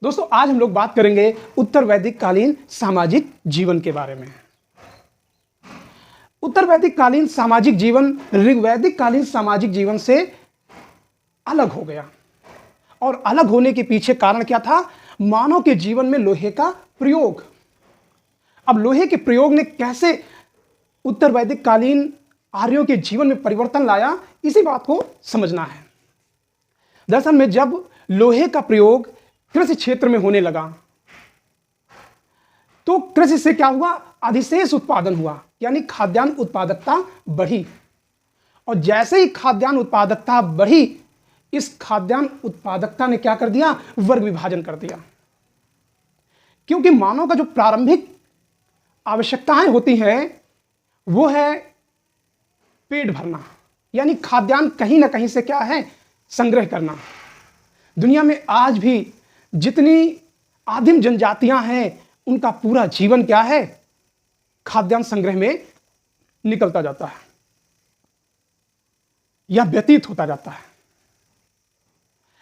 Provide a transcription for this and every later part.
दोस्तों आज हम लोग बात करेंगे उत्तर वैदिक कालीन सामाजिक जीवन के बारे में। उत्तर वैदिक कालीन सामाजिक जीवन ऋग्वैदिक कालीन सामाजिक जीवन से अलग हो गया। और अलग होने के पीछे कारण क्या था? मानव के जीवन में लोहे का प्रयोग। अब लोहे के प्रयोग ने कैसे उत्तर वैदिक कालीन आर्यों के जीवन में परिवर्तन लाया, इसी बात को समझना है। दरअसल में जब लोहे का प्रयोग कृषि क्षेत्र में होने लगा तो कृषि से क्या हुआ? अधिशेष उत्पादन हुआ, यानी खाद्यान्न उत्पादकता बढ़ी। और जैसे ही खाद्यान्न उत्पादकता बढ़ी, इस खाद्यान्न उत्पादकता ने क्या कर दिया? वर्ग विभाजन कर दिया। क्योंकि मानव का जो प्रारंभिक आवश्यकताएं होती हैं वो है पेट भरना, यानी खाद्यान्न कहीं ना कहीं से क्या है? संग्रह करना। दुनिया में आज भी जितनी आदिम जनजातियां हैं उनका पूरा जीवन क्या है? खाद्यान्न संग्रह में निकलता जाता है या व्यतीत होता जाता है।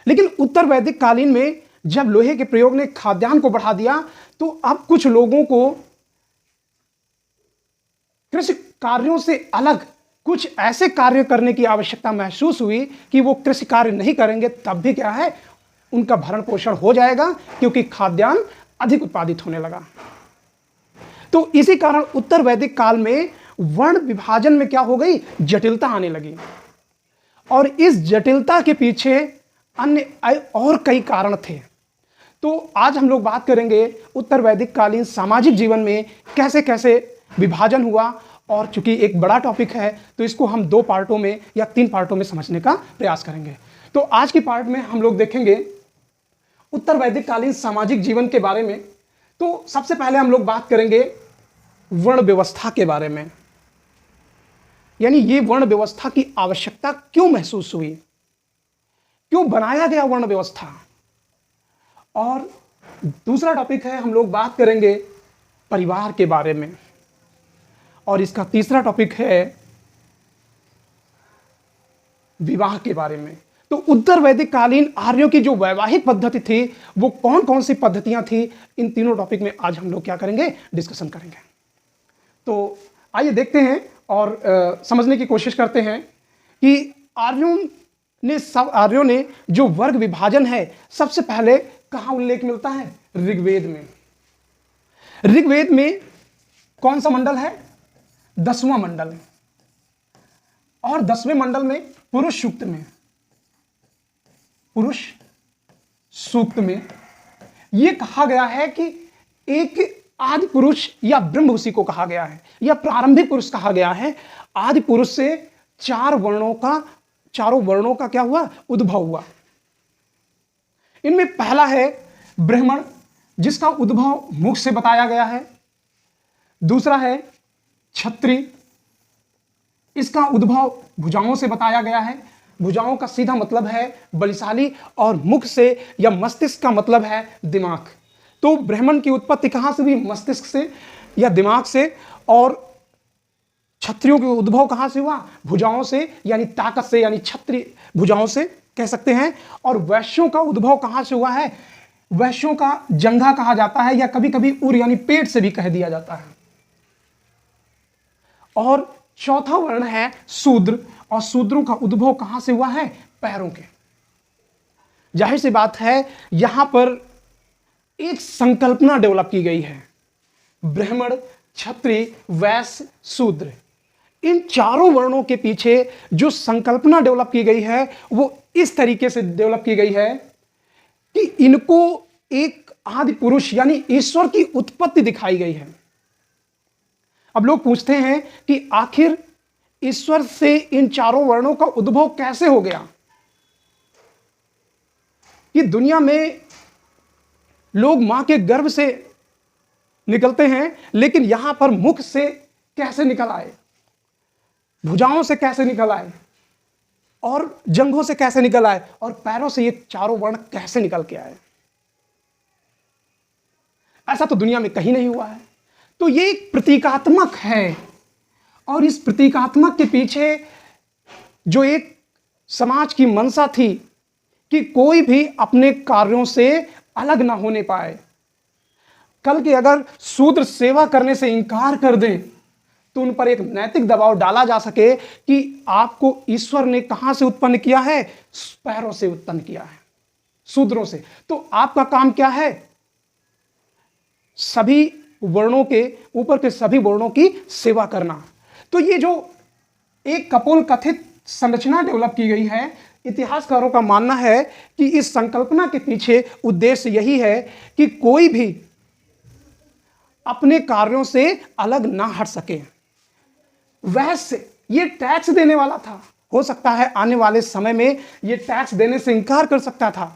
लेकिन उत्तर वैदिक कालीन में जब लोहे के प्रयोग ने खाद्यान्न को बढ़ा दिया तो अब कुछ लोगों को कृषि कार्यों से अलग कुछ ऐसे कार्य करने की आवश्यकता महसूस हुई कि वो कृषि कार्य नहीं करेंगे तब भी क्या है? उनका भरण पोषण हो जाएगा, क्योंकि खाद्यान्न अधिक उत्पादित होने लगा। तो इसी कारण उत्तर वैदिक काल में वर्ण विभाजन में क्या हो गई? जटिलता आने लगी। और इस जटिलता के पीछे अन्य और कई कारण थे। तो आज हम लोग बात करेंगे उत्तर वैदिक कालीन सामाजिक जीवन में कैसे कैसे विभाजन हुआ। और चूंकि एक बड़ा टॉपिक है तो इसको हम 2 पार्टों में या 3 पार्टों में समझने का प्रयास करेंगे। तो आज की पार्ट में हम लोग देखेंगे उत्तर वैदिक कालीन सामाजिक जीवन के बारे में। तो सबसे पहले हम लोग बात करेंगे वर्ण व्यवस्था के बारे में, यानी ये वर्ण व्यवस्था की आवश्यकता क्यों महसूस हुई, क्यों बनाया गया वर्ण व्यवस्था। और दूसरा टॉपिक है हम लोग बात करेंगे परिवार के बारे में। और इसका तीसरा टॉपिक है विवाह के बारे में। तो उत्तर वैदिक कालीन आर्यों की जो वैवाहिक पद्धति थी वो कौन कौन सी पद्धतियां थी, इन तीनों टॉपिक में आज हम लोग क्या करेंगे? डिस्कशन करेंगे। तो आइए देखते हैं और समझने की कोशिश करते हैं कि आर्यों ने जो वर्ग विभाजन है सबसे पहले कहां उल्लेख मिलता है? ऋग्वेद में। ऋग्वेद में कौन सा मंडल है? 10वां मंडल। और 10वें मंडल में पुरुष सूक्त में, पुरुष सूक्त में यह कहा गया है कि एक आदि पुरुष या ब्रह्म उसी को कहा गया है, या प्रारंभिक पुरुष कहा गया है। आदि पुरुष से चारों वर्णों का क्या हुआ? उद्भव हुआ। इनमें पहला है ब्राह्मण, जिसका उद्भव मुख से बताया गया है। दूसरा है क्षत्रिय, इसका उद्भव भुजाओं से बताया गया है। भुजाओं का सीधा मतलब है बलशाली, और मुख से या मस्तिष्क का मतलब है दिमाग। तो ब्राह्मण की उत्पत्ति कहां से हुई? मस्तिष्क से या दिमाग से। और क्षत्रियों के उद्भव कहां से हुआ? भुजाओं से, यानी ताकत से, यानी क्षत्रिय भुजाओं से कह सकते हैं। और वैश्यों का उद्भव कहां से हुआ है? वैश्यों का जंघा कहा जाता है, या कभी कभी उर यानी पेट से भी कह दिया जाता है। और चौथा वर्ण है शूद्र, और शूद्रों का उद्भव कहां से हुआ है? पैरों के। जाहिर सी बात है यहां पर एक संकल्पना डेवलप की गई है। ब्राह्मण, क्षत्रिय, वैश्य, शूद्र, इन चारों वर्णों के पीछे जो संकल्पना डेवलप की गई है वो इस तरीके से डेवलप की गई है कि इनको एक आदि पुरुष यानी ईश्वर की उत्पत्ति दिखाई गई है। अब लोग पूछते हैं कि आखिर ईश्वर से इन चारों वर्णों का उद्भव कैसे हो गया? कि दुनिया में लोग मां के गर्भ से निकलते हैं, लेकिन यहां पर मुख से कैसे निकल आए, भुजाओं से कैसे निकल आए, और जंघों से कैसे निकल आए, और पैरों से ये चारों वर्ण कैसे निकल के आए? ऐसा तो दुनिया में कहीं नहीं हुआ है। तो ये एक प्रतीकात्मक है, और इस प्रतीकात्मक के पीछे जो एक समाज की मंशा थी कि कोई भी अपने कार्यों से अलग ना होने पाए। कल के अगर शूद्र सेवा करने से इंकार कर दें तो उन पर एक नैतिक दबाव डाला जा सके कि आपको ईश्वर ने कहां से उत्पन्न किया है? पैरों से उत्पन्न किया है, शूद्रों से। तो आपका काम क्या है? सभी वर्णों के ऊपर के सभी वर्णों की सेवा करना। तो ये जो एक कपोल कथित संरचना डेवलप की गई है, इतिहासकारों का मानना है कि इस संकल्पना के पीछे उद्देश्य यही है कि कोई भी अपने कार्यों से अलग ना हट सके। वैसे ये टैक्स देने वाला था, हो सकता है आने वाले समय में ये टैक्स देने से इंकार कर सकता था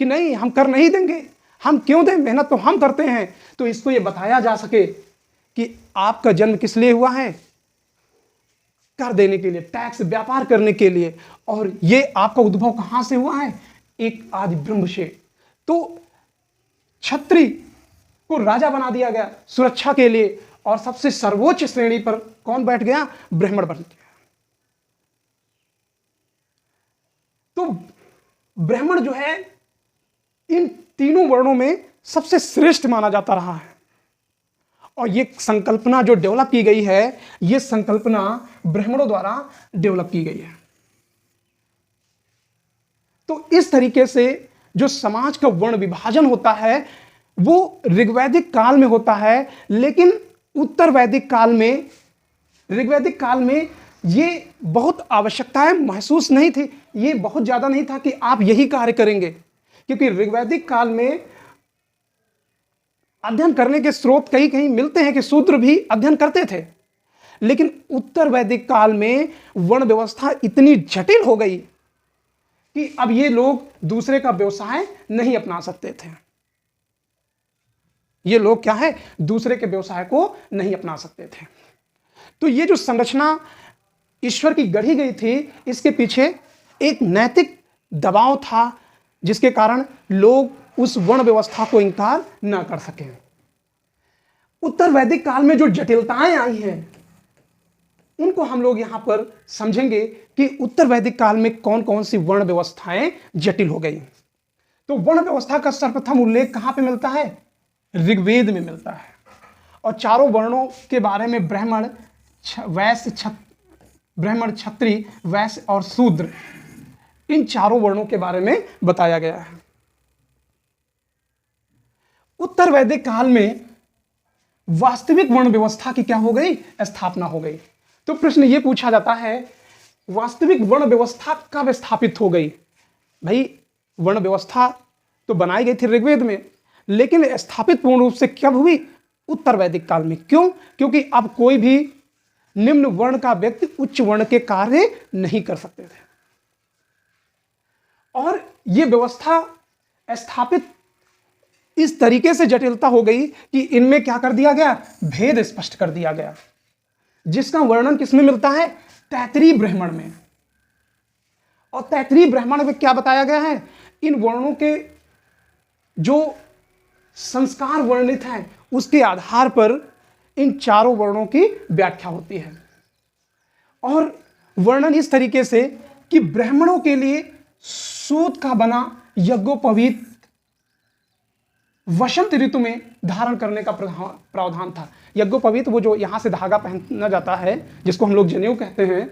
कि नहीं, हम कर नहीं देंगे, हम क्यों दें, मेहनत तो हम करते हैं। तो इसको ये बताया जा सके कि आपका जन्म किस लिए हुआ है? कर देने के लिए, टैक्स व्यापार करने के लिए। और ये आपका उद्भव कहां से हुआ है? एक आदि ब्रह्म से। तो क्षत्रिय को राजा बना दिया गया सुरक्षा के लिए, और सबसे सर्वोच्च श्रेणी पर कौन बैठ गया? ब्राह्मण बन गया। तो ब्राह्मण जो है इन तीनों वर्णों में सबसे श्रेष्ठ माना जाता रहा है। और ये संकल्पना जो डेवलप की गई है, ये संकल्पना ब्राह्मणों द्वारा डेवलप की गई है। तो इस तरीके से जो समाज का वर्ण विभाजन होता है वो ऋग्वैदिक काल में होता है, लेकिन उत्तर वैदिक काल में, ऋग्वैदिक काल में ये बहुत आवश्यकताएं महसूस नहीं थी। ये बहुत ज्यादा नहीं था कि आप यही कार्य करेंगे, क्योंकि ऋग्वैदिक काल में अध्ययन करने के स्रोत कहीं कहीं मिलते हैं कि शूद्र भी अध्ययन करते थे। लेकिन उत्तर वैदिक काल में वर्ण व्यवस्था इतनी जटिल हो गई कि अब ये लोग दूसरे का व्यवसाय नहीं अपना सकते थे। ये लोग क्या है? दूसरे के व्यवसाय को नहीं अपना सकते थे। तो ये जो संरचना ईश्वर की गढ़ी गई थी, इसके पीछे एक नैतिक दबाव था, जिसके कारण लोग उस वर्ण व्यवस्था को इंकार ना कर सके। उत्तर वैदिक काल में जो जटिलताएं आई हैं उनको हम लोग यहां पर समझेंगे कि उत्तर वैदिक काल में कौन कौन सी वर्ण व्यवस्थाएं जटिल हो गई। तो वर्ण व्यवस्था का सर्वप्रथम उल्लेख कहां पे मिलता है? ऋग्वेद में मिलता है। और चारों वर्णों के बारे में ब्राह्मण, वैश्य, ब्राह्मण, क्षत्रिय, वैश्य और शूद्र, इन चारों वर्णों के बारे में बताया गया है। उत्तर वैदिक काल में वास्तविक वर्ण व्यवस्था की क्या हो गई? स्थापना हो गई। तो प्रश्न यह पूछा जाता है, वास्तविक वर्ण व्यवस्था कब स्थापित हो गई? भाई, वर्ण व्यवस्था तो बनाई गई थी ऋग्वेद में, लेकिन स्थापित पूर्ण रूप से कब हुई? उत्तर वैदिक काल में। क्यों? क्योंकि अब कोई भी निम्न वर्ण का व्यक्ति उच्च वर्ण के कार्य नहीं कर सकते थे। और यह व्यवस्था स्थापित इस तरीके से जटिलता हो गई कि इनमें क्या कर दिया गया? भेद स्पष्ट कर दिया गया, जिसका वर्णन किसमें मिलता है? तैत्तिरीय ब्राह्मण में। और तैत्तिरीय ब्राह्मण में क्या बताया गया है? इन वर्णों के जो संस्कार वर्णित हैं उसके आधार पर इन चारों वर्णों की व्याख्या होती है। और वर्णन इस तरीके से कि ब्राह्मणों के लिए सूत का बना यज्ञोपवीत वसंत ऋतु में धारण करने का प्रावधान था। यज्ञोपवीत वो जो यहां से धागा पहना जाता है, जिसको हम लोग जनेऊ कहते हैं।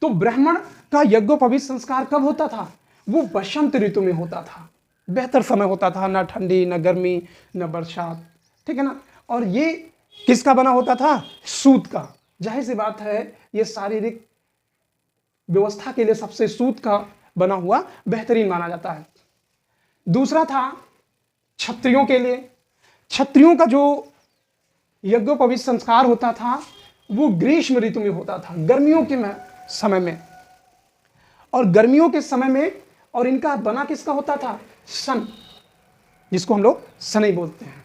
तो ब्राह्मण का यज्ञोपवीत संस्कार कब होता था? वो वसंत ऋतु में होता था। बेहतर समय होता था, ना ठंडी, ना गर्मी, ना बरसात, ठीक है ना। और ये किसका बना होता था? सूत का। जाहिर सी बात है, ये शारीरिक व्यवस्था के लिए सबसे सूत का बना हुआ बेहतरीन माना जाता है। दूसरा था क्षत्रियों के लिए। क्षत्रियों का जो यज्ञोपवीत संस्कार होता था वो ग्रीष्म ऋतु में होता था, गर्मियों के समय में। और गर्मियों के समय में, और इनका बना किसका होता था? सन, जिसको हम लोग सनई बोलते हैं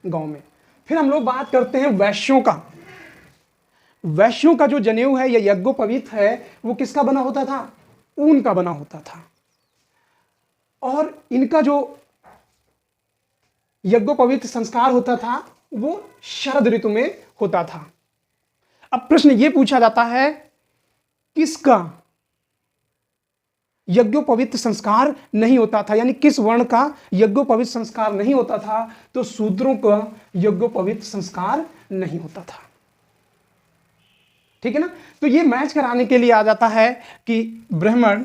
गांव में। फिर हम लोग बात करते हैं वैश्यों का। वैश्यों का जो जनेऊ है या यज्ञोपवीत है वो किसका बना होता था? ऊन का बना होता था। और इनका जो यज्ञोपवीत संस्कार होता था वो शरद ऋतु में होता था। अब प्रश्न ये पूछा जाता है, किसका यज्ञोपवीत संस्कार नहीं होता था, यानी किस वर्ण का यज्ञोपवीत संस्कार नहीं होता था, तो शूद्रों का यज्ञोपवीत संस्कार नहीं होता था। ठीक है ना। तो ये मैच कराने के लिए आ जाता है कि ब्राह्मण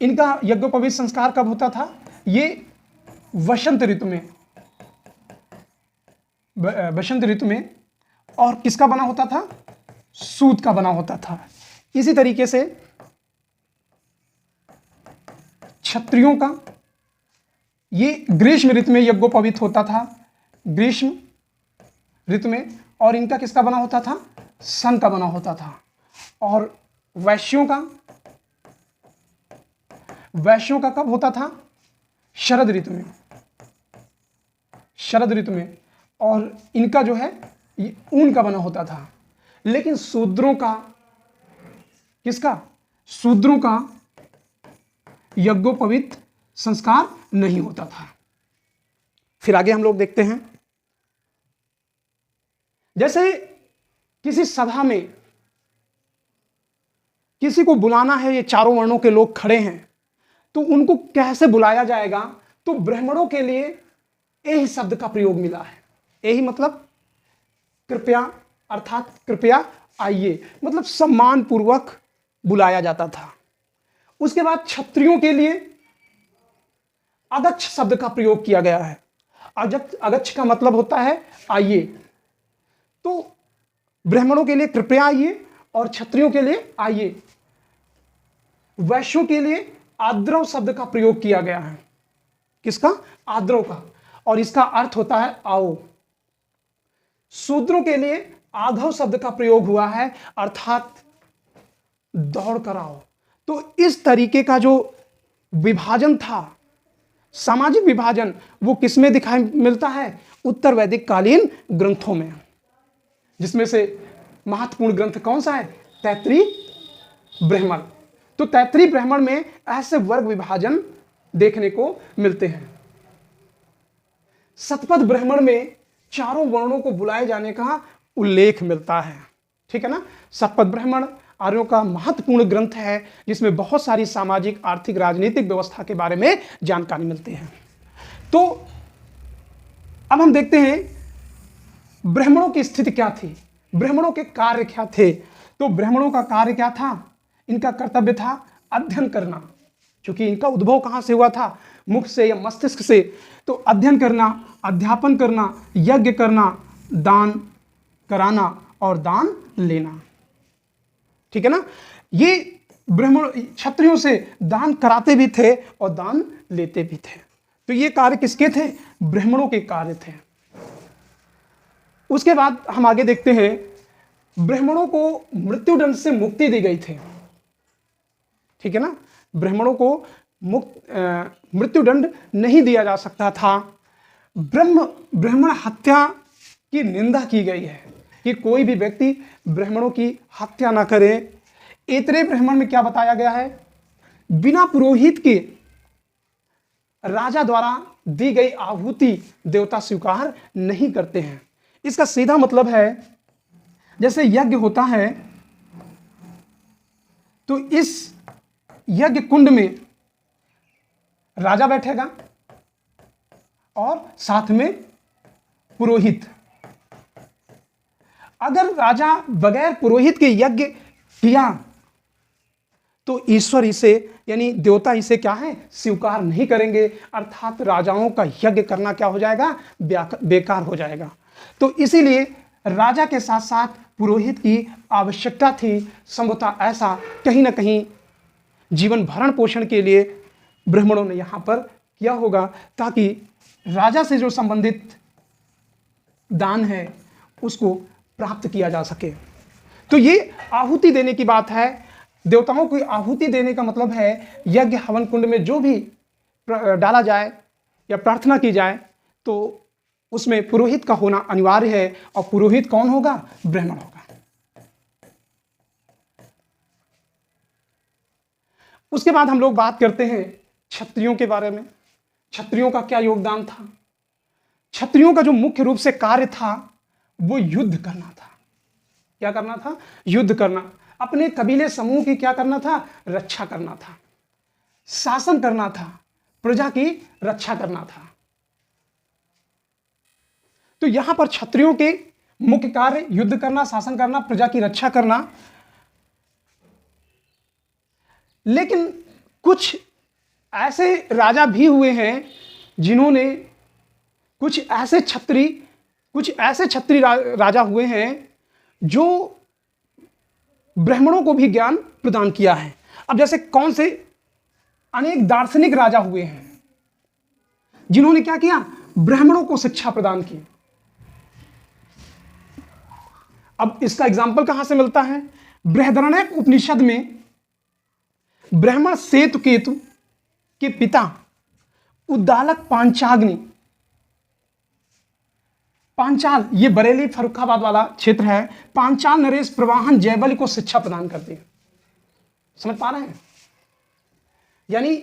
इनका यज्ञोपवीत संस्कार कब होता था? ये वसंत ऋतु में, वसंत ऋतु में, और किसका बना होता था? सूत का बना होता था। इसी तरीके से क्षत्रियों का ये ग्रीष्म ऋतु में यज्ञोपवीत होता था, ग्रीष्म ऋतु में, और इनका किसका बना होता था? सन का बना होता था। और वैश्यों का कब होता था? शरद ऋतु में, शरद ऋतु में, और इनका जो है ये ऊन का बना होता था। लेकिन शूद्रों का, किसका? शूद्रों का यज्ञोपवीत संस्कार नहीं होता था। फिर आगे हम लोग देखते हैं, जैसे किसी सभा में किसी को बुलाना है, ये चारों वर्णों के लोग खड़े हैं, तो उनको कैसे बुलाया जाएगा? तो ब्राह्मणों के लिए यही शब्द का प्रयोग मिला है। यही मतलब कृपया, अर्थात कृपया आइए, मतलब सम्मान पूर्वक बुलाया जाता था। उसके बाद क्षत्रियों के लिए अगच्छ शब्द का प्रयोग किया गया है। अगच्छ का मतलब होता है आइए। तो ब्राह्मणों के लिए कृपया आइए और क्षत्रियों के लिए आइए। वैश्यों के लिए आद्रव शब्द का प्रयोग किया गया है। किसका? आद्रव का, और इसका अर्थ होता है आओ। शूद्रों के लिए आधव शब्द का प्रयोग हुआ है, अर्थात दौड़ कर आओ। तो इस तरीके का जो विभाजन था, सामाजिक विभाजन, वो किसमें दिखाई मिलता है? उत्तर वैदिक कालीन ग्रंथों में, जिसमें से महत्वपूर्ण ग्रंथ कौन सा है? तैत्तिरीय ब्राह्मण। तो तैत्तिरीय ब्राह्मण में ऐसे वर्ग विभाजन देखने को मिलते हैं। शतपथ ब्राह्मण में चारों वर्णों को बुलाए जाने का उल्लेख मिलता है। ठीक है ना। शतपथ ब्राह्मण आर्यों का महत्वपूर्ण ग्रंथ है, जिसमें बहुत सारी सामाजिक, आर्थिक, राजनीतिक व्यवस्था के बारे में जानकारी मिलती है। तो अब हम देखते हैं ब्राह्मणों की स्थिति क्या थी, ब्राह्मणों के कार्य क्या थे। तो ब्राह्मणों का कार्य क्या था? इनका कर्तव्य था अध्ययन करना, क्योंकि इनका उद्भव कहां से हुआ था? मुख से या मस्तिष्क से। तो अध्ययन करना, अध्यापन करना, यज्ञ करना, दान कराना और दान लेना। ठीक है ना। ये ब्राह्मण क्षत्रियों से दान कराते भी थे और दान लेते भी थे। तो ये कार्य किसके थे? ब्राह्मणों के कार्य थे। उसके बाद हम आगे देखते हैं, ब्राह्मणों को मृत्युदंड से मुक्ति दी गई थी। ठीक है ना। ब्राह्मणों को मृत्युदंड नहीं दिया जा सकता था। ब्राह्मण हत्या की निंदा की गई है कि कोई भी व्यक्ति ब्राह्मणों की हत्या ना करे। ऐतरेय ब्राह्मण में क्या बताया गया है? बिना पुरोहित के राजा द्वारा दी गई आहुति देवता स्वीकार नहीं करते हैं। इसका सीधा मतलब है, जैसे यज्ञ होता है तो इस यज्ञ कुंड में राजा बैठेगा और साथ में पुरोहित। अगर राजा बगैर पुरोहित के यज्ञ किया तो ईश्वर इसे, यानी देवता इसे क्या है? स्वीकार नहीं करेंगे, अर्थात राजाओं का यज्ञ करना क्या हो जाएगा? बेकार हो जाएगा। तो इसीलिए राजा के साथ साथ पुरोहित की आवश्यकता थी। संभवतः ऐसा कहीं ना कहीं जीवन भरण पोषण के लिए ब्राह्मणों ने यहां पर किया होगा, ताकि राजा से जो संबंधित दान है उसको प्राप्त किया जा सके। तो ये आहुति देने की बात है। देवताओं को आहुति देने का मतलब है यज्ञ हवन कुंड में जो भी डाला जाए या प्रार्थना की जाए तो उसमें पुरोहित का होना अनिवार्य है। और पुरोहित कौन होगा? ब्राह्मण होगा। उसके बाद हम लोग बात करते हैं क्षत्रियों के बारे में। क्षत्रियों का क्या योगदान था? क्षत्रियों का जो मुख्य रूप से कार्य था वो युद्ध करना था। क्या करना था? युद्ध करना। अपने कबीले समूह की क्या करना था? रक्षा करना था, शासन करना था, प्रजा की रक्षा करना था। तो यहां पर क्षत्रियों के मुख्य कार्य युद्ध करना, शासन करना, प्रजा की रक्षा करना। लेकिन कुछ ऐसे राजा भी हुए हैं जिन्होंने कुछ ऐसे छत्री राजा हुए हैं जो ब्राह्मणों को भी ज्ञान प्रदान किया है। अब जैसे कौन से अनेक दार्शनिक राजा हुए हैं जिन्होंने क्या किया? ब्राह्मणों को शिक्षा प्रदान की। अब इसका एग्जाम्पल कहां से मिलता है? बृहदारण्यक उपनिषद में ब्राह्मण सेतुकेतु के पिता उद्दालक पांचाल, ये बरेली फर्रुखाबाद वाला क्षेत्र है, पांचाल नरेश प्रवाहन जयबल को शिक्षा प्रदान करते हैं। समझ पा रहे हैं? यानी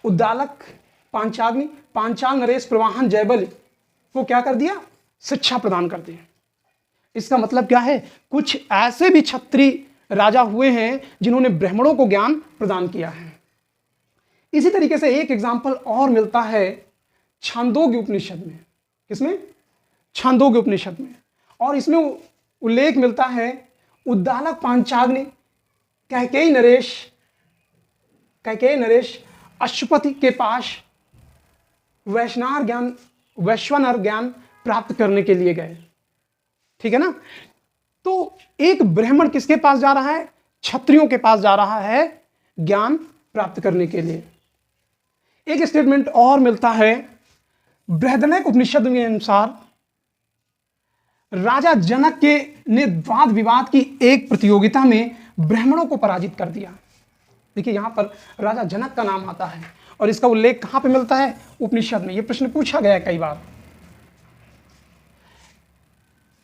उद्दालक पांचाल नरेश प्रवाहन जयबल को क्या कर दिया? शिक्षा प्रदान करते हैं। इसका मतलब क्या है? कुछ ऐसे भी क्षत्रिय राजा हुए हैं जिन्होंने ब्राह्मणों को ज्ञान प्रदान किया है। इसी तरीके से एक एग्जाम्पल और मिलता है छांदोग्य उपनिषद में। किसमें? छांदोग्य उपनिषद में। और इसमें उल्लेख मिलता है उद्दालक पांचाग्नि कैकेयी नरेश अश्वपति के पास वैश्वानर ज्ञान प्राप्त करने के लिए गए। ठीक है ना? तो एक ब्राह्मण किसके पास जा रहा है? क्षत्रियों के पास जा रहा है ज्ञान प्राप्त करने के लिए। एक स्टेटमेंट और मिलता है बृहदारण्यक उपनिषद के अनुसार राजा जनक ने वाद विवाद की एक प्रतियोगिता में ब्राह्मणों को पराजित कर दिया। देखिए यहां पर राजा जनक का नाम आता है और इसका उल्लेख कहां पे मिलता है? उपनिषद में। यह प्रश्न पूछा गया है कई बार।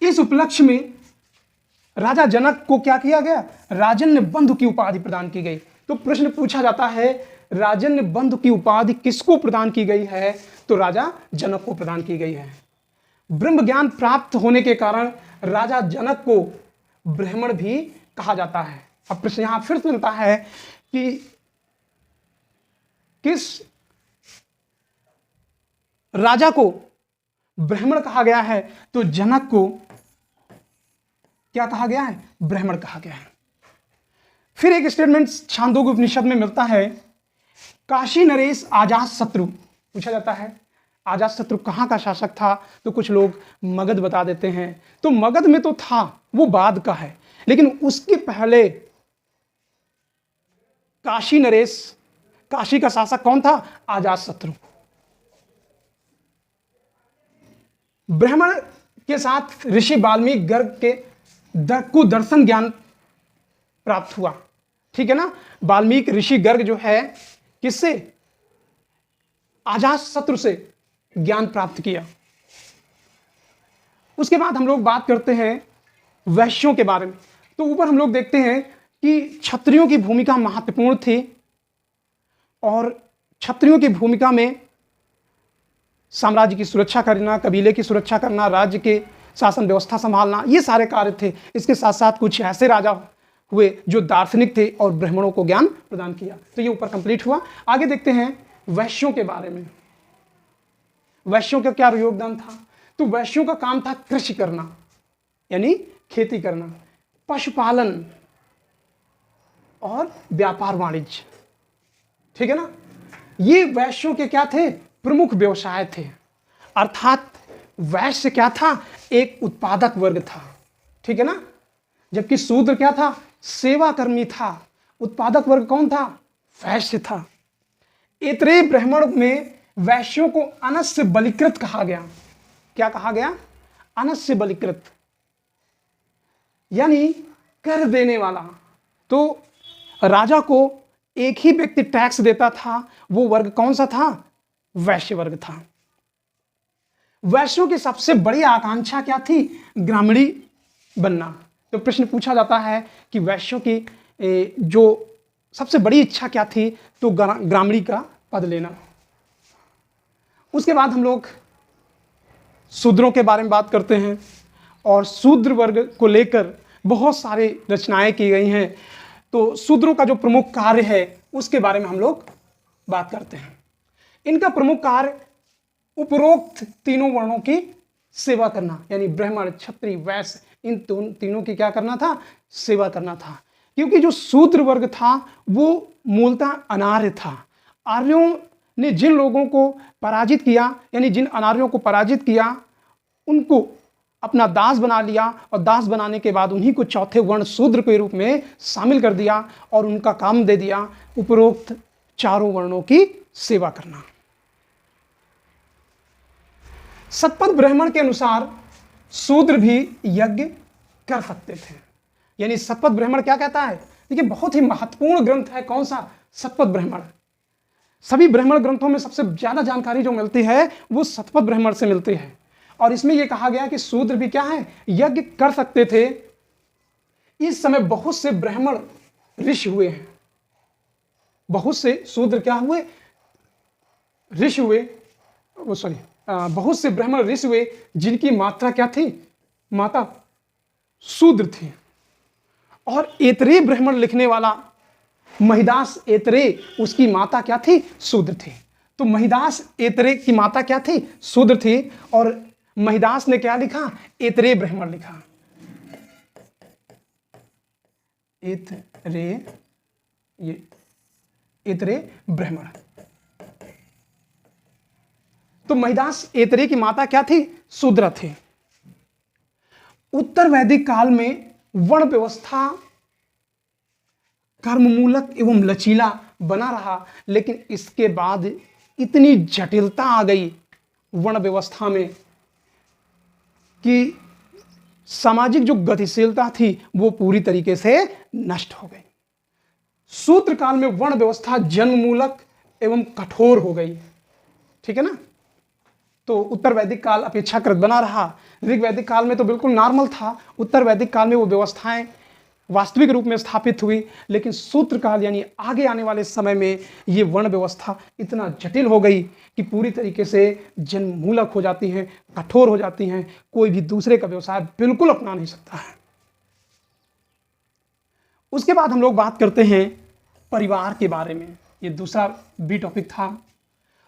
इस उपलक्ष्य में राजा जनक को क्या किया गया? राजन्य बंधु की उपाधि प्रदान की गई। तो प्रश्न पूछा जाता है राजन्य बंधु की उपाधि किसको प्रदान की गई है? तो राजा जनक को प्रदान की गई है। ब्रह्म ज्ञान प्राप्त होने के कारण राजा जनक को ब्राह्मण भी कहा जाता है। अब प्रश्न यहां फिर से मिलता है कि किस राजा को ब्राह्मण कहा गया है? तो जनक को क्या कहा गया है? ब्राह्मण कहा गया है। फिर एक स्टेटमेंट छांदोग्य उपनिषद में मिलता है काशी नरेश अजातशत्रु। पूछा जाता है अजातशत्रु कहां का शासक था? तो कुछ लोग मगध बता देते हैं। तो मगध में तो था, वो बाद का है, लेकिन उसके पहले काशी का शासक कौन था? अजातशत्रु। ब्राह्मण के साथ ऋषि वाल्मीकि गर्ग को दर्शन ज्ञान प्राप्त हुआ। ठीक है ना? वाल्मीकि ऋषि गर्ग जो है किससे? अजातशत्रु से ज्ञान प्राप्त किया। उसके बाद हम लोग बात करते हैं वैश्यों के बारे में। तो ऊपर हम लोग देखते हैं कि क्षत्रियों की भूमिका महत्वपूर्ण थी और क्षत्रियों की भूमिका में साम्राज्य की सुरक्षा करना, कबीले की सुरक्षा करना, राज्य के शासन व्यवस्था संभालना, ये सारे कार्य थे। इसके साथ साथ कुछ ऐसे राजा हुए जो दार्शनिक थे और ब्राह्मणों को ज्ञान प्रदान किया। तो ये ऊपर कंप्लीट हुआ। आगे देखते हैं वैश्यों के बारे में। वैश्यों का क्या योगदान था? तो वैश्यों का काम था कृषि करना, यानी खेती करना, पशुपालन और व्यापार वाणिज्य। ठीक है ना? ये वैश्यों के क्या थे? प्रमुख व्यवसाय थे। अर्थात वैश्य क्या था? एक उत्पादक वर्ग था। ठीक है ना? जबकि शूद्र क्या था? सेवाकर्मी था। उत्पादक वर्ग कौन था? वैश्य था। इतरे ब्राह्मण में वैश्यों को अनस्य बलिकृत कहा गया। क्या कहा गया? अनस्य बलिकृत, यानी कर देने वाला। तो राजा को एक ही व्यक्ति टैक्स देता था, वो वर्ग कौन सा था? वैश्य वर्ग था। वैश्यों की सबसे बड़ी आकांक्षा क्या थी? ग्रामीणी बनना। तो प्रश्न पूछा जाता है कि वैश्यों की जो सबसे बड़ी इच्छा क्या थी? तो ग्रामीणी का पद लेना। उसके बाद हम लोग शूद्रों के बारे में बात करते हैं और शूद्र वर्ग को लेकर बहुत सारी रचनाएं की गई हैं। तो शूद्रों का जो प्रमुख कार्य है उसके बारे में हम लोग बात करते हैं। इनका प्रमुख कार्य उपरोक्त तीनों वर्णों की सेवा करना, यानी ब्राह्मण, क्षत्रिय, वैश्य, इन तीनों की क्या करना था? सेवा करना था। क्योंकि जो शूद्र वर्ग था वो मूलतः अनार्य था। आर्यों ने जिन लोगों को पराजित किया, यानी जिन अनार्यों को पराजित किया, उनको अपना दास बना लिया और दास बनाने के बाद उन्हीं को चौथे वर्ण शूद्र के रूप में शामिल कर दिया और उनका काम दे दिया उपरोक्त चारों वर्णों की सेवा करना। शतपथ ब्राह्मण के अनुसार शूद्र भी यज्ञ कर सकते थे। यानी शतपथ ब्राह्मण क्या कहता है? देखिए, बहुत ही महत्वपूर्ण ग्रंथ है। कौन सा? शतपथ ब्राह्मण। सभी ब्राह्मण ग्रंथों में सबसे ज्यादा जानकारी जो मिलती है वो शतपथ ब्राह्मण से मिलती है। और इसमें यह कहा गया कि शूद्र भी क्या है? यज्ञ कर सकते थे। इस समय बहुत से ब्राह्मण ऋषि हुए हैं, बहुत से शूद्र क्या हुए? ऋषि हुए, बहुत से ब्राह्मण ऋषि हुए जिनकी मात्रा क्या थी? माता शूद्र थी। और ऐतरेय ब्राह्मण लिखने वाला महिदास ऐतरेय, उसकी माता क्या थी? शूद्र थी। तो महिदास ऐतरेय की माता क्या थी? शूद्र थी। और महिदास ने क्या लिखा? ऐतरेय ब्राह्मण लिखा। ऐतरेय ब्राह्मण। तो महिदास ऐतरेय की माता क्या थी? शूद्र थी। उत्तर वैदिक काल में वर्ण व्यवस्था कर्ममूलक एवं लचीला बना रहा, लेकिन इसके बाद इतनी जटिलता आ गई वर्ण व्यवस्था में कि सामाजिक जो गतिशीलता थी वो पूरी तरीके से नष्ट हो गई। शूद्र काल में वर्ण व्यवस्था जन्ममूलक एवं कठोर हो गई। ठीक है ना? तो उत्तर वैदिक काल अपेक्षाकृत बना रहा। ऋग वैदिक काल में तो बिल्कुल नॉर्मल था। उत्तर वैदिक काल में वो व्यवस्थाएं वास्तविक रूप में स्थापित हुई, लेकिन शूद्र काल यानी आगे आने वाले समय में ये वर्ण व्यवस्था इतना जटिल हो गई कि पूरी तरीके से जन्ममूलक हो जाती हैं, कठोर हो जाती हैं। कोई भी दूसरे का व्यवसाय बिल्कुल अपना नहीं सकता है। उसके बाद हम लोग बात करते हैं परिवार के बारे में। ये दूसरा बी टॉपिक था।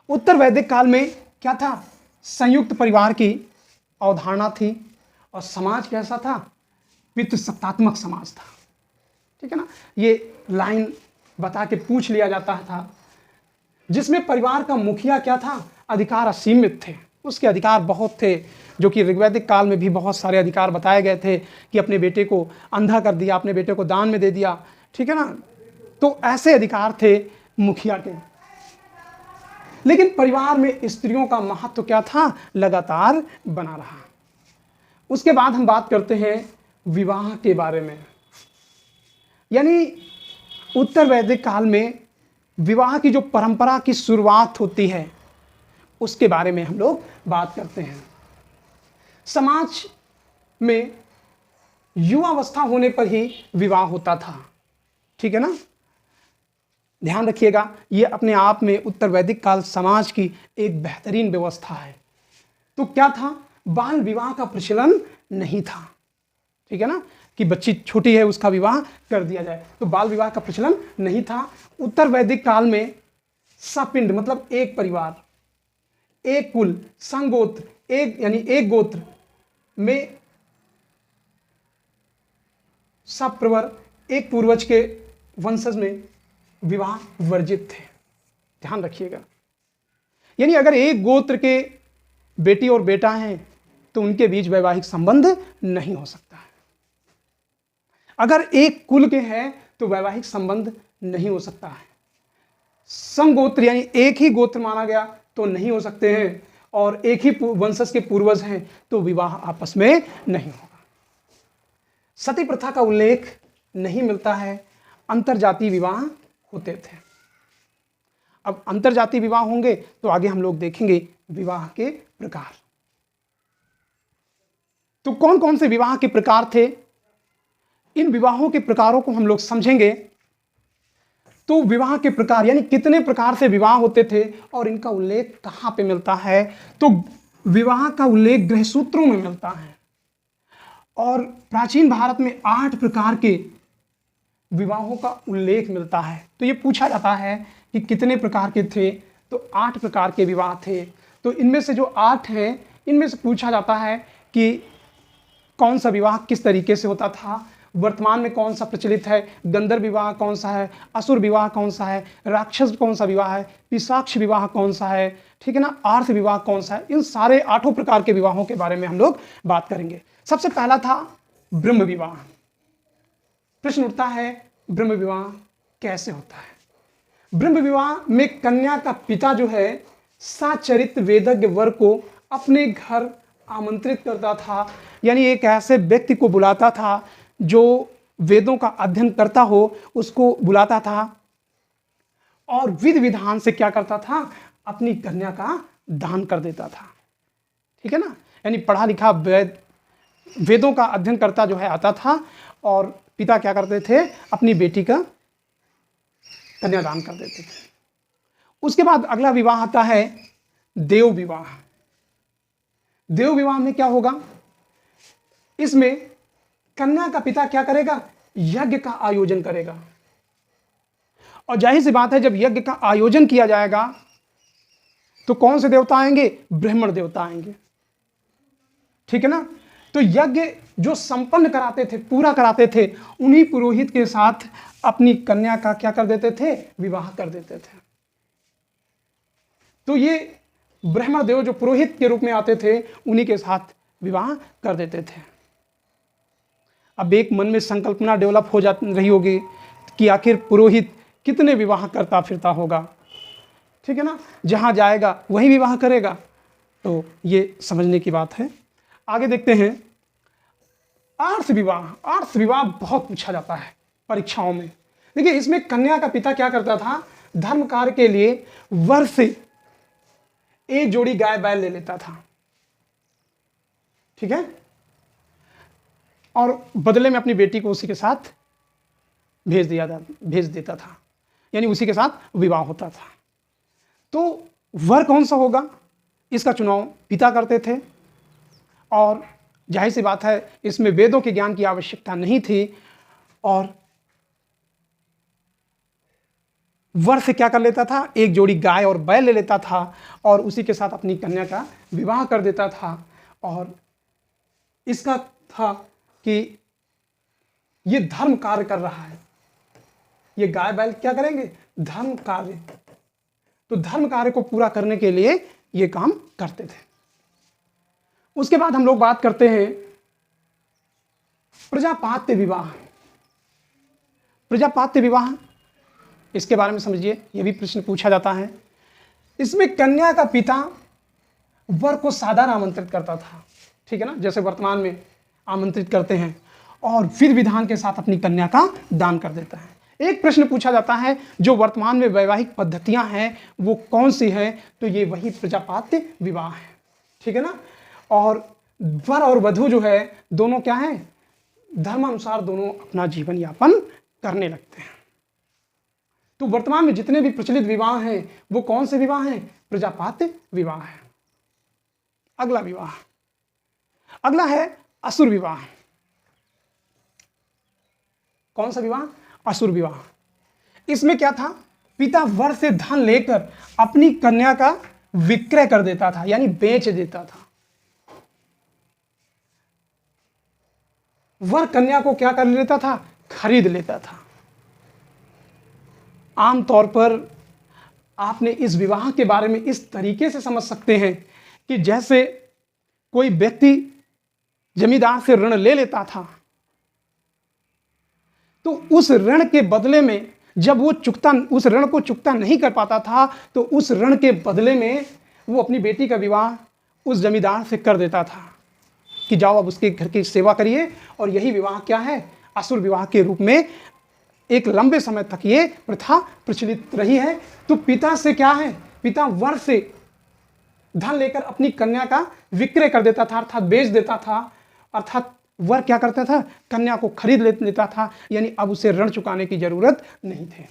उत्तर वैदिक काल में क्या था? संयुक्त परिवार की अवधारणा थी। और समाज कैसा था? पितृसत्तात्मक समाज था। ठीक है ना? ये लाइन बता के पूछ लिया जाता था, जिसमें परिवार का मुखिया क्या था? अधिकार असीमित थे। उसके अधिकार बहुत थे, जो कि ऋग्वैदिक काल में भी बहुत सारे अधिकार बताए गए थे कि अपने बेटे को अंधा कर दिया, अपने बेटे को दान में दे दिया। ठीक है ना? तो ऐसे अधिकार थे मुखिया के। लेकिन परिवार में स्त्रियों का महत्व क्या था? लगातार बना रहा। उसके बाद हम बात करते हैं विवाह के बारे में। यानी उत्तर वैदिक काल में विवाह की जो परंपरा की शुरुआत होती है उसके बारे में हम लोग बात करते हैं। समाज में युवावस्था होने पर ही विवाह होता था। ठीक है ना? ध्यान रखिएगा, ये अपने आप में उत्तर वैदिक काल समाज की एक बेहतरीन व्यवस्था है। तो क्या था? बाल विवाह का प्रचलन नहीं था। ठीक है ना? कि बच्ची छोटी है उसका विवाह कर दिया जाए, तो बाल विवाह का प्रचलन नहीं था। उत्तर वैदिक काल में सपिंड मतलब एक परिवार, एक कुल, संगोत्र, एक यानी एक गोत्र में सप्रवर, एक पूर्वज के वंशज में विवाह वर्जित थे। ध्यान रखिएगा, यानी अगर एक गोत्र के बेटी और बेटा हैं तो उनके बीच वैवाहिक संबंध नहीं हो सकता है। अगर एक कुल के हैं तो वैवाहिक संबंध नहीं हो सकता है। संगोत्र यानी एक ही गोत्र माना गया तो नहीं हो सकते हैं, और एक ही वंशज के पूर्वज हैं तो विवाह आपस में नहीं होगा। सती प्रथा का उल्लेख नहीं मिलता है। अंतरजातीय विवाह होते थे। अब अंतरजातीय विवाह होंगे तो आगे हम लोग देखेंगे विवाह के प्रकार। तो कौन कौन से विवाह के प्रकार थे, इन विवाहों के प्रकारों को हम लोग समझेंगे। तो विवाह के प्रकार यानी कितने प्रकार से विवाह होते थे और इनका उल्लेख कहां पे मिलता है, तो विवाह का उल्लेख गृहसूत्रों में मिलता है। और प्राचीन भारत में 8 प्रकार के विवाहों का उल्लेख मिलता है। तो ये पूछा जाता है कि कितने प्रकार के थे, तो 8 प्रकार के विवाह थे। तो इनमें से जो 8 हैं, इनमें से पूछा जाता है कि कौन सा विवाह किस तरीके से होता था, वर्तमान में कौन सा प्रचलित है, गंधर्व विवाह कौन सा है, असुर विवाह कौन सा है, राक्षस कौन सा विवाह है, पिशाच विवाह कौन सा है, ठीक है ना, आर्थ विवाह कौन सा है। इन सारे 8 प्रकार के विवाहों के बारे में हम लोग बात करेंगे। सबसे पहला था ब्रह्म विवाह। प्रश्न उठता है, ब्रह्म विवाह कैसे होता है? ब्रह्म विवाह में कन्या का पिता जो है सचरित्र वेदज्ञ वर को अपने घर आमंत्रित करता था, यानी एक ऐसे व्यक्ति को बुलाता था जो वेदों का अध्ययन करता हो, उसको बुलाता था और विधि विधान से क्या करता था, अपनी कन्या का दान कर देता था। ठीक है ना, यानी पढ़ा लिखा वेदों का अध्ययन करता जो है आता था और पिता क्या करते थे, अपनी बेटी का कन्यादान कर देते थे। उसके बाद अगला विवाह आता है देव विवाह। देव विवाह में क्या होगा, इसमें कन्या का पिता क्या करेगा, यज्ञ का आयोजन करेगा। और जाहिर सी बात है, जब यज्ञ का आयोजन किया जाएगा तो कौन से देवता आएंगे, ब्राह्मण देवता आएंगे। ठीक है ना, तो यज्ञ जो संपन्न कराते थे, पूरा कराते थे, उन्हीं पुरोहित के साथ अपनी कन्या का क्या कर देते थे, विवाह कर देते थे। तो ये ब्राह्मण देव जो पुरोहित के रूप में आते थे, उन्हीं के साथ विवाह कर देते थे। अब एक मन में संकल्पना डेवलप हो जा रही होगी कि आखिर पुरोहित कितने विवाह करता फिरता होगा। ठीक है ना, जहां जाएगा वही विवाह करेगा। तो ये समझने की बात है। आगे देखते हैं आर्थ विवाह। आर्थ विवाह बहुत पूछा जाता है परीक्षाओं में। देखिए, इसमें कन्या का पिता क्या करता था, धर्म कार्य के लिए वर से एक जोड़ी गाय बैल ले लेता था। ठीक है, और बदले में अपनी बेटी को उसी के साथ भेज देता था, यानी उसी के साथ विवाह होता था। तो वर कौन सा होगा, इसका चुनाव पिता करते थे। और जाहिर सी बात है, इसमें वेदों के ज्ञान की आवश्यकता नहीं थी। और वर से क्या कर लेता था, एक जोड़ी गाय और बैल ले लेता था और उसी के साथ अपनी कन्या का विवाह कर देता था। और इसका था कि ये धर्म कार्य कर रहा है, ये गाय बैल क्या करेंगे, धर्म कार्य। तो धर्म कार्य को पूरा करने के लिए ये काम करते थे। उसके बाद हम लोग बात करते हैं प्रजापात्य विवाह। प्रजापात्य विवाह, इसके बारे में समझिए, यह भी प्रश्न पूछा जाता है। इसमें कन्या का पिता वर को सादर आमंत्रित करता था। ठीक है ना, जैसे वर्तमान में आमंत्रित करते हैं, और विधि विधान के साथ अपनी कन्या का दान कर देता है। एक प्रश्न पूछा जाता है, जो वर्तमान में वैवाहिक पद्धतियां हैं वो कौन सी है, तो ये वही प्रजापात्य विवाह है। ठीक है ना, और वर और वधू जो है दोनों क्या है, धर्मानुसार दोनों अपना जीवन यापन करने लगते हैं। तो वर्तमान में जितने भी प्रचलित विवाह हैं वो कौन से विवाह हैं, प्रजापात्य विवाह है। अगला विवाह, अगला है असुर विवाह। कौन सा विवाह, असुर विवाह। इसमें क्या था, पिता वर से धन लेकर अपनी कन्या का विक्रय कर देता था, यानी बेच देता था। वर कन्या को क्या कर लेता था, खरीद लेता था। आमतौर पर आपने इस विवाह के बारे में इस तरीके से समझ सकते हैं कि जैसे कोई व्यक्ति जमींदार से ऋण ले लेता था, तो उस ऋण के बदले में जब वो उस ऋण को चुकता नहीं कर पाता था, तो उस ऋण के बदले में वो अपनी बेटी का विवाह उस जमींदार से कर देता था कि जाओ अब उसके घर की सेवा करिए। और यही विवाह क्या है, असुर विवाह के रूप में एक लंबे समय तक ये प्रथा प्रचलित रही है। तो पिता से क्या है, पिता वर से धन लेकर अपनी कन्या का विक्रय कर देता था, अर्थात बेच देता था। अर्थात वर क्या करता था, कन्या को खरीद लेता था, यानी अब उसे ऋण चुकाने की जरूरत नहीं थी।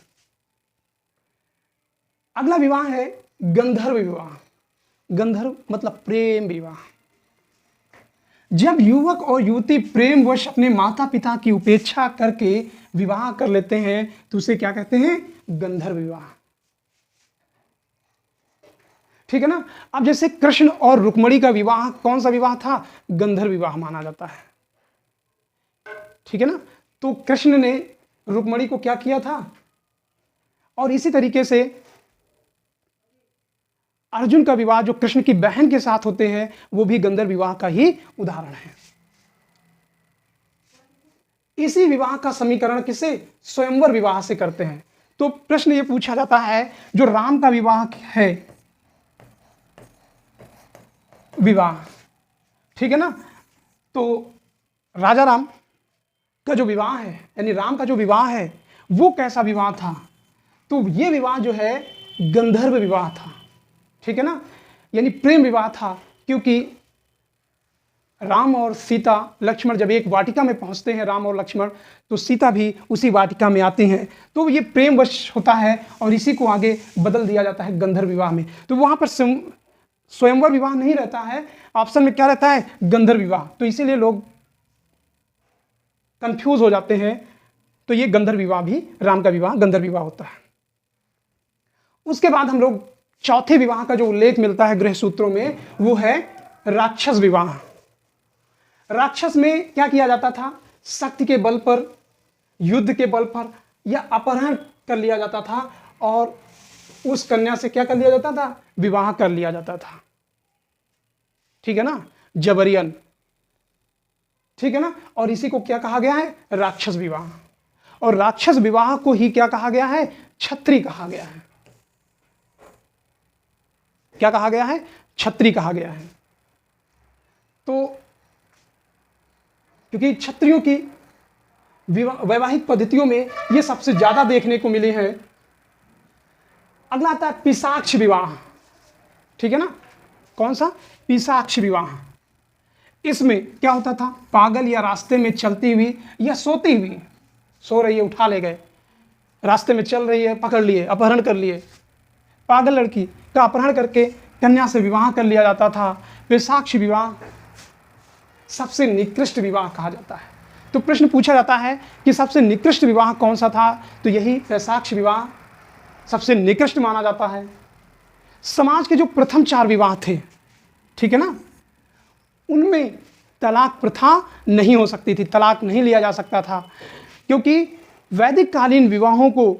अगला विवाह है गंधर्व विवाह। गंधर्व मतलब प्रेम विवाह। जब युवक और युवती प्रेमवश अपने माता पिता की उपेक्षा करके विवाह कर लेते हैं तो उसे क्या कहते हैं? गंधर्व विवाह। ठीक है ना। अब जैसे कृष्ण और रुक्मिणी का विवाह कौन सा विवाह था? गंधर्व विवाह माना जाता है। ठीक है ना। तो कृष्ण ने रुक्मिणी को क्या किया था, और इसी तरीके से अर्जुन का विवाह जो कृष्ण की बहन के साथ होते हैं वो भी गंधर्व विवाह का ही उदाहरण है। इसी विवाह का समीकरण किसे? स्वयंवर विवाह से करते हैं। तो प्रश्न ये पूछा जाता है जो राम का विवाह है, विवाह, ठीक है ना, तो राजा राम का जो विवाह है यानी राम का जो विवाह है वो कैसा विवाह था? तो ये विवाह जो है गंधर्व विवाह था। ठीक है ना, यानी प्रेम विवाह था, क्योंकि राम और सीता, लक्ष्मण जब एक वाटिका में पहुंचते हैं, राम और लक्ष्मण, तो सीता भी उसी वाटिका में आती हैं, तो ये प्रेमवश होता है और इसी को आगे बदल दिया जाता है गंधर्व विवाह में। तो वहां पर स्वयंवर विवाह नहीं रहता है, ऑप्शन में क्या रहता है? गंधर्व विवाह। तो इसीलिए लोग कंफ्यूज हो जाते हैं। तो ये गंधर्व विवाह भी, राम का विवाह गंधर्व विवाह होता है। उसके बाद हम लोग चौथे विवाह का जो उल्लेख मिलता है गृह सूत्रों में वो है राक्षस विवाह। राक्षस में क्या किया जाता था? शक्ति के बल पर, युद्ध के बल पर या अपहरण कर लिया जाता था और उस कन्या से क्या कर लिया जाता था? विवाह कर लिया जाता था। ठीक है ना, जबरियन। ठीक है ना, और इसी को क्या कहा गया है? राक्षस विवाह। और राक्षस विवाह को ही क्या कहा गया है? क्षत्रिय कहा गया है। क्या कहा गया है? क्षत्रिय कहा गया है। तो क्योंकि क्षत्रियों की वैवाहिक पद्धतियों में ये सबसे ज्यादा देखने को मिले हैं। अगला आता है पिशाच विवाह। ठीक है ना, कौन सा? पिशाच विवाह। इसमें क्या होता था? पागल या रास्ते में चलती हुई या सोती हुई, सो रही है उठा ले गए, रास्ते में चल रही है पकड़ लिए, अपहरण कर लिए, पागल लड़की का अपहरण करके कन्या से विवाह कर लिया जाता था। पिशाच विवाह सबसे निकृष्ट विवाह कहा जाता है। तो प्रश्न पूछा जाता है कि सबसे निकृष्ट विवाह कौन सा था? तो यही पिशाच विवाह सबसे निकृष्ट माना जाता है। समाज के जो प्रथम 4 विवाह थे, ठीक है ना, उनमें तलाक प्रथा नहीं हो सकती थी, तलाक नहीं लिया जा सकता था, क्योंकि वैदिक कालीन विवाहों को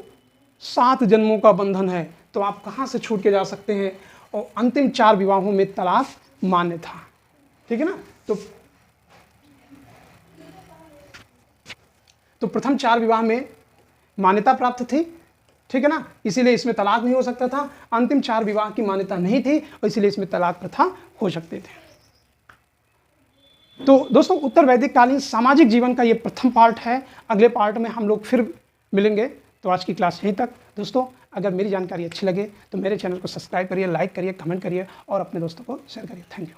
7 जन्मों का बंधन है, तो आप कहाँ से छूट के जा सकते हैं। और अंतिम 4 विवाहों में तलाक मान्य था। ठीक है ना, तो प्रथम 4 विवाह में मान्यता प्राप्त थी। ठीक है ना, इसीलिए इसमें तलाक नहीं हो सकता था। अंतिम 4 विवाह की मान्यता नहीं थी और इसीलिए इसमें तलाक प्रथा हो सकते थे। तो दोस्तों, उत्तर वैदिक कालीन सामाजिक जीवन का ये प्रथम पार्ट है। अगले पार्ट में हम लोग फिर मिलेंगे। तो आज की क्लास यहीं तक। दोस्तों, अगर मेरी जानकारी अच्छी लगे तो मेरे चैनल को सब्सक्राइब करिए, लाइक करिए, कमेंट करिए और अपने दोस्तों को शेयर करिए। Thank you.